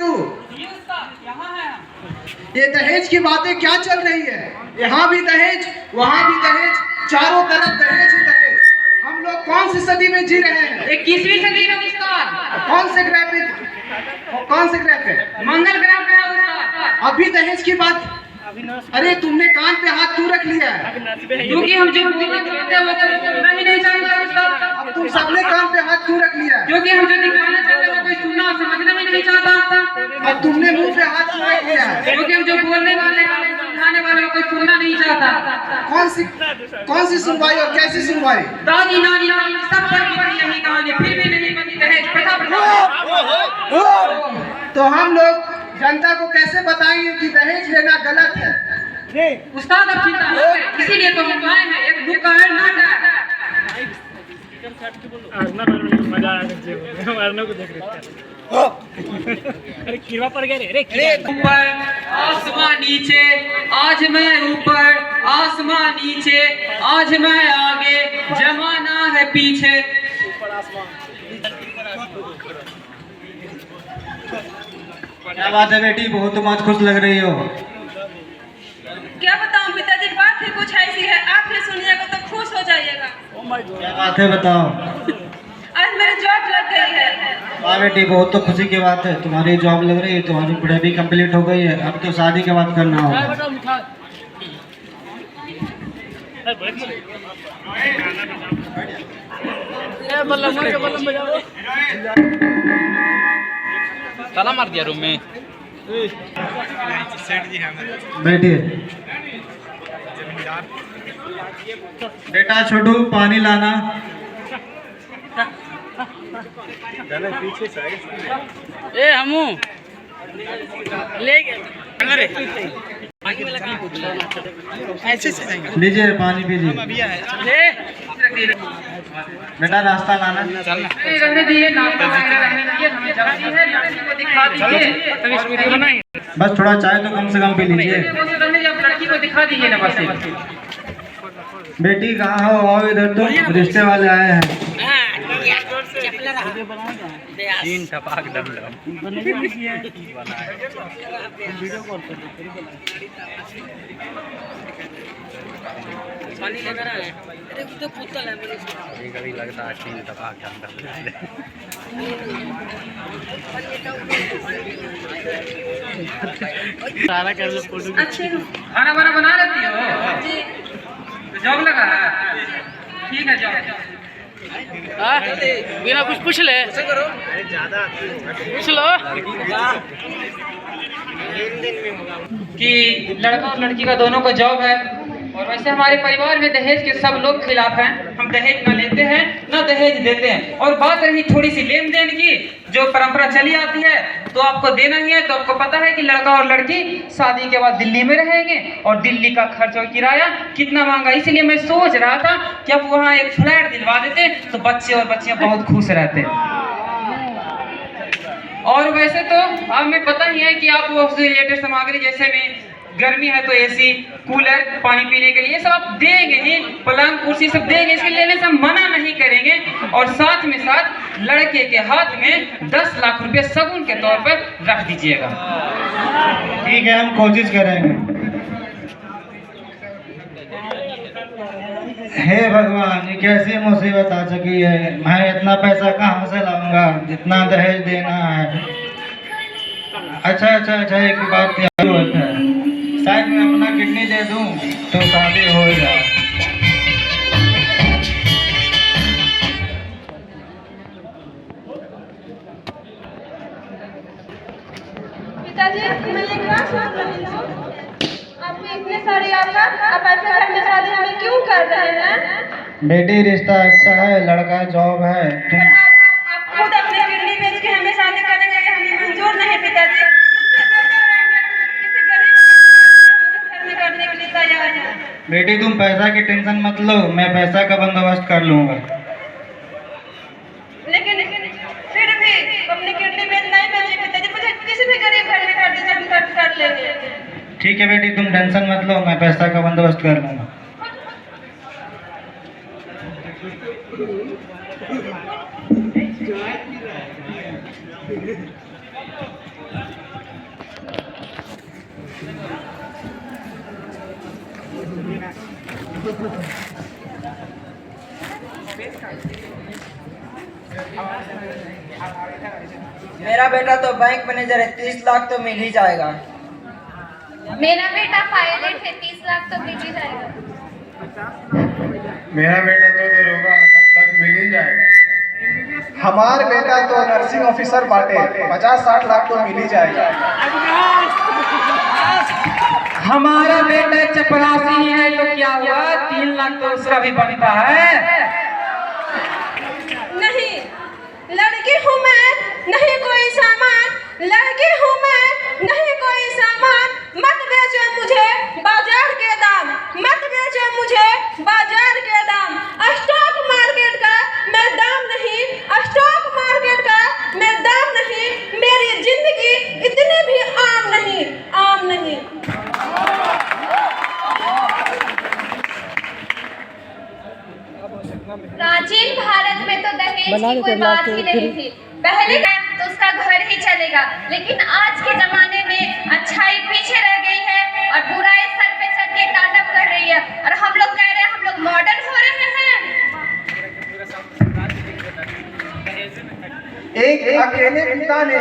तू? यहाँ है हम। ये दहेज की बातें क्या चल रही है? यहाँ भी दहेज, वहाँ भी दहेज, चारों तरफ दहेज ही दहेज। हम लोग कौन सी सदी में जी रहे हैं? 21वीं सदी में उस्ताद। कौन से ग्रह पे? कौन से ग्रह पे? मंगल ग्रह पे है उस्ताद। अभी दहेज की बात? अरे तुमने कान पे हाथ क्यों रख लिया है? क्योंकि हम जो बोलना चाहते हैं वो कोई सुनना ही नहीं चाहता उस्ताद। अब तुम सबने कान पे हाथ क्यों रख लिया है? क्योंकि हम जो दिखाना चाहते हैं वो कोई सुनना और समझना ही नहीं चाहता। अब तुमने मुंह पे हाथ क्यों रख लिया है? क्योंकि हम जो बोलने वाले हैं समझाने वाले को कोई सुनना नहीं चाहता। कौन सी सुनवाई और कैसी सुनवाई? दादी नानी सब पर यही कहानी, फिर भी नहीं बनी दहेज प्रथा। तो हम लोग जनता को कैसे बताएंगे कि दहेज लेना गलत है? उस्ताद अब चिंता न करें, इसीलिए तो हम आए हैं। एक दुख का है ना मजा आया को देख रहे अरे कीड़ा पड़ गया रे। ऊपर आसमां नीचे, आज मैं ऊपर आसमां नीचे, आज मैं आगे जमाना है पीछे। क्या बात है बेटी, बहुत तुम आज खुश लग रही हो। क्या बताऊं पिताजी, बात ही कुछ ऐसी है, आप भी सुनिएगा तो खुश हो जाइएगा। क्या बात है बताओ। आज मेरी जॉब लग गई है। वाह बेटी, बहुत तो खुशी की बात है, तुम्हारी जॉब लग रही है, तुम्हारी पढ़ाई भी कंप्लीट हो गई है, अब तो शादी की बात करना होगा। ताला मार दिया रूम में। बैठिए। बेटा छोटू, पानी लाना। ए हमू ले लीजिए पानी पीजिए। बेटा नाश्ता लाना। रहने दिए, नाश्ता रहने दिए, हमें जल्दी है, लड़की को दिखा दीजिए। बस थोड़ा चाय तो कम से कम पी लीजिए। लड़की को दिखा दीजिए ना बस। बेटी कहाँ हो, आओ इधर, तो रिश्ते वाले आए हैं। तीन टपाक डम पानी लेकर आए। अरे तो बोतल है मेरे। कभी लगता है तीन टपाक डम सारा कर लो फोटो। अच्छे खाना वाना बना लेती हो? जी। तो जॉब लगा है? ठीक है जॉब। बिना कुछ पूछ ले, पूछ लो कि लड़का और लड़की का दोनों का जॉब है। और वैसे हमारे परिवार में दहेज के सब लोग खिलाफ हैं। हम दहेज ना लेते हैं ना दहेज देते हैं। और बात रही थोड़ी सी लेन देन की, जो परंपरा चली आती है तो आपको देना ही है। तो आपको पता है कि लड़का और लड़की शादी के बाद दिल्ली में रहेंगे और दिल्ली का खर्च और किराया कितना महंगा। इसलिए मैं सोच रहा था कि अब वहाँ एक फ्लैट दिलवा देते तो बच्चे और बच्चियाँ बहुत खुश रहते। और वैसे तो हमें पता ही है कि आप उससे रिलेटेड सामग्री, जैसे में गर्मी है तो एसी, कूलर, पानी पीने के लिए सब आप देंगे ही, पलंग कुर्सी सब देंगे, इसके लेने से हम मना नहीं करेंगे। और साथ में साथ लड़के के हाथ में 10 लाख रुपए शगुन के तौर पर रख दीजिएगा। ठीक है, हम कोशिश करेंगे। हे भगवान, ये कैसी मुसीबत आ चुकी है। मैं इतना पैसा कहाँ से लाऊंगा जितना दहेज देना है। अच्छा, एक बात याद होता है, शायद मैं अपना किडनी दे दूं तो शादी हो जाए। पिताजी, मैं एक बात सोच रही हूँ, आपको इतने सारे ऑफर, आप ऐसे घर में शादी हमें क्यों कर रहे हैं? बेटी रिश्ता अच्छा है, लड़का जॉब है। पर आप खुद अपनी किडनी बेच के हमें शादी करेंगे, ये हमें मंजूर नहीं पिताजी। किसी गरीब घर में करने के लिए तैयार है। बेटी तुम पैसा की टेंशन मत लो, मैं पैसा का बंदोबस्त कर लूंगा। लेकिन फिर भी अपनी किडनी बेच नहीं बेचे पिताजी, मुझे किसी भी गरीब घर में कर दीजिए, हम कर लेंगे। ठीक है बेटी, तुम टेंशन मत लो, मैं पैसा का बंदोबस्त कर लूंगा। मेरा बेटा तो बैंक मैनेजर है, 30 लाख तो मिल ही जाएगा। मेरा बेटा पायलट है, 30 लाख तो मिल ही जाएगा। मेरा बेटा तो दरोगा 10 लाख मिल ही जाएगा। हमार बेटा तो नर्सिंग ऑफिसर बाटे, 50-60 लाख तो मिल ही जाएगा। हमारा बेटा चपरासी है तो क्या हुआ, 3 लाख तो उसका भी बनता है। नहीं, लड़की हूँ मैं, नहीं कोई सामान, लड़की हूँ मैं, नहीं कोई सामान। मत बेचो मुझे बाजार के दाम, मत बेचो मुझे बाजार के दाम। स्टॉक मार्केट का मैं दाम नहीं, स्टॉक मार्केट का मैं दाम नहीं। मेरी जिंदगी इतनी भी आम नहीं, आम नहीं। प्राचीन भारत में तो दहेज की कोई बात ही नहीं थी। पहले तो उसका घर ही चलेगा, लेकिन आज के जमाने में अच्छाई पीछे रह गई है और बुराई सर पे चढ़ के तांडव कर रही है। और हम लोग कह रहे हैं हम लोग मॉडर्न हो रहे हैं। एक अकेले पिता ने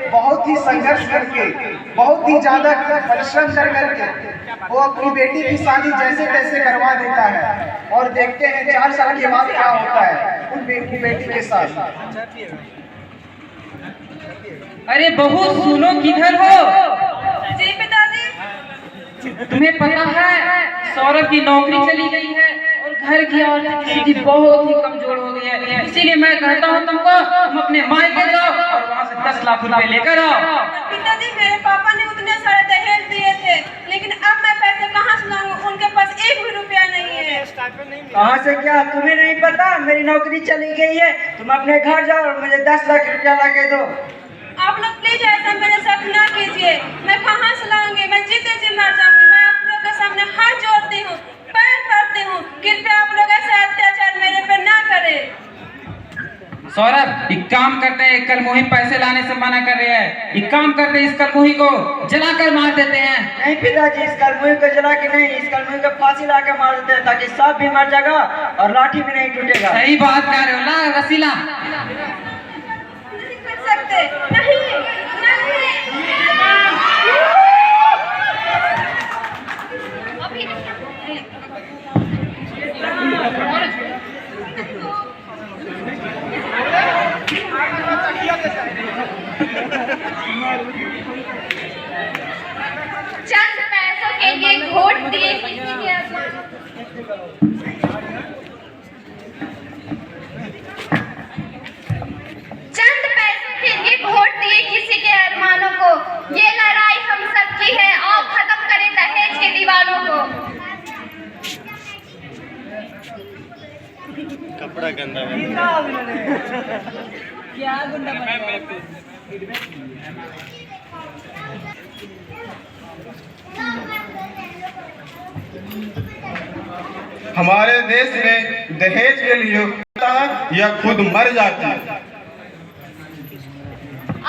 बहुत ही संघर्ष करके, बहुत ही ज्यादा परिश्रम कर करके वो अपनी बेटी की शादी जैसे तैसे करवा देता है, और देखते हैं 4 साल के बाद क्या होता है उन बेटी के साथ। अरे बहू सुनो, किधर हो? जी पिताजी। तुम्हें पता है सौरभ की नौकरी चली गई है और घर की आर्थिक स्थिति बहुत ही कमजोर हो गई है। इसीलिए मैं कहता हूँ तुमको तुम अपने मायके जाओ और वहाँ से 10 लाख रुपए लेकर आओ। पिताजी, मेरे पापा ने उतने सारे दहेज दिए थे, लेकिन अब मैं पैसे कहाँ से लाऊंगा? उनके पास 1 भी रुपया नहीं है। कहाँ से क्या तुम्हें नहीं पता? मेरी नौकरी चली गई है। तुम अपने घर जाओ और मुझे 10 लाख रुपया ला के दो। आप लोग प्लीज ऐसा मेरे साथ ना कीजिए। मैं कहाँ से लाऊंगी? मैं जीते जी मर जाऊंगी। मैं आप लोगों के सामने हाथ जोड़ती हूँ, पैर पड़ती हूँ, कृपया आप लोग ऐसा अत्याचार मेरे पे ना करें। सौरभ, एक काम करते हैं, कल मोही पैसे लाने से मना कर रहे हैं। एक काम करते हैं, इस कल मोही को जलाकर मार देते हैं। नहीं पिताजी, इस कलमुही को जला के नहीं, इस कलमुही को फांसी ला के मार देते हैं, ताकि सांप भी मर जाएगा और लाठी भी नहीं टूटेगा। सही बात कह रहे हो ना रसीला? नहीं कर सकते, नहीं, नहीं। अभी चंद पैसों के लिए घोट दिए किसी के चंद पैसों के लिए घोट दिए किसी के अरमानों को। ये लड़ाई हम सब की है, आओ खत्म करें दहेज के दीवानों को। कपड़ा गंदा क्या गुंडा हमारे देश में दहेज के लिए या खुद मर जाती है।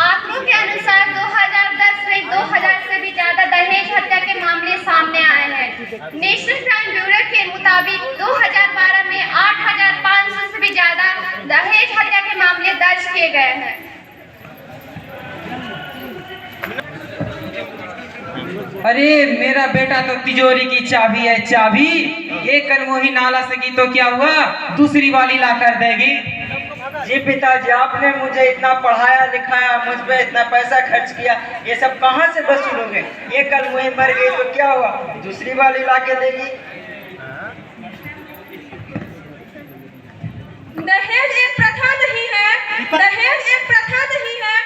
आंकड़ों के अनुसार 2010 में 2000 से भी ज्यादा दहेज हत्या के मामले सामने आए हैं। नेशनल क्राइम ब्यूरो के मुताबिक 2012 में 8500 से भी ज्यादा दहेज हत्या के मामले दर्ज किए गए हैं। अरे मेरा बेटा तो तिजोरी की चाबी है, चाबी। एक कलमोही नाला से की तो क्या हुआ, दूसरी वाली ला कर देगी। जी पिताजी, आपने मुझे इतना पढ़ाया लिखाया, मुझ पे इतना पैसा खर्च किया, ये सब कहाँ से वसूलोगे? ये कलमुही मर गई तो क्या हुआ, दूसरी वाली ला के देगी। दहेज एक प्रथा नहीं है, दहेज एक प्रथा नहीं है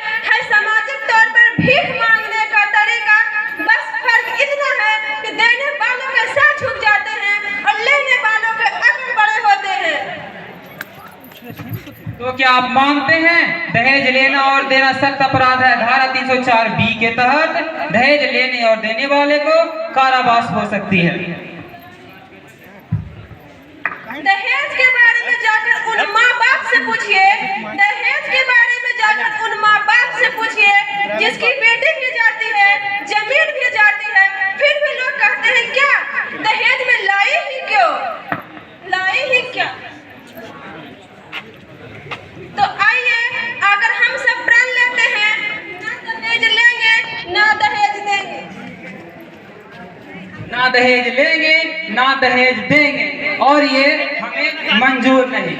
सामाजिक तौर पर भीख मांगने का तरीका। बस फर्क इतना है कि देने वालों के सर झुक जाते हैं और लेने वालों के अकल बड़े होते हैं। तो क्या आप मानते हैं दहेज लेना और देना सख्त अपराध है? धारा 304B के तहत दहेज लेने और देने वाले को कारावास हो सकती है। दहेज के बारे में जाकर उन माँ बाप से पूछिए, दहेज के बारे में जाकर उन माँ बाप से पूछिए जिसकी बेटी भी जाती है, जमीन भी जाती है, फिर भी लोग कहते हैं क्या दहेज में लाई ही क्यों? ना दहेज लेंगे ना दहेज देंगे और ये हमें मंजूर नहीं।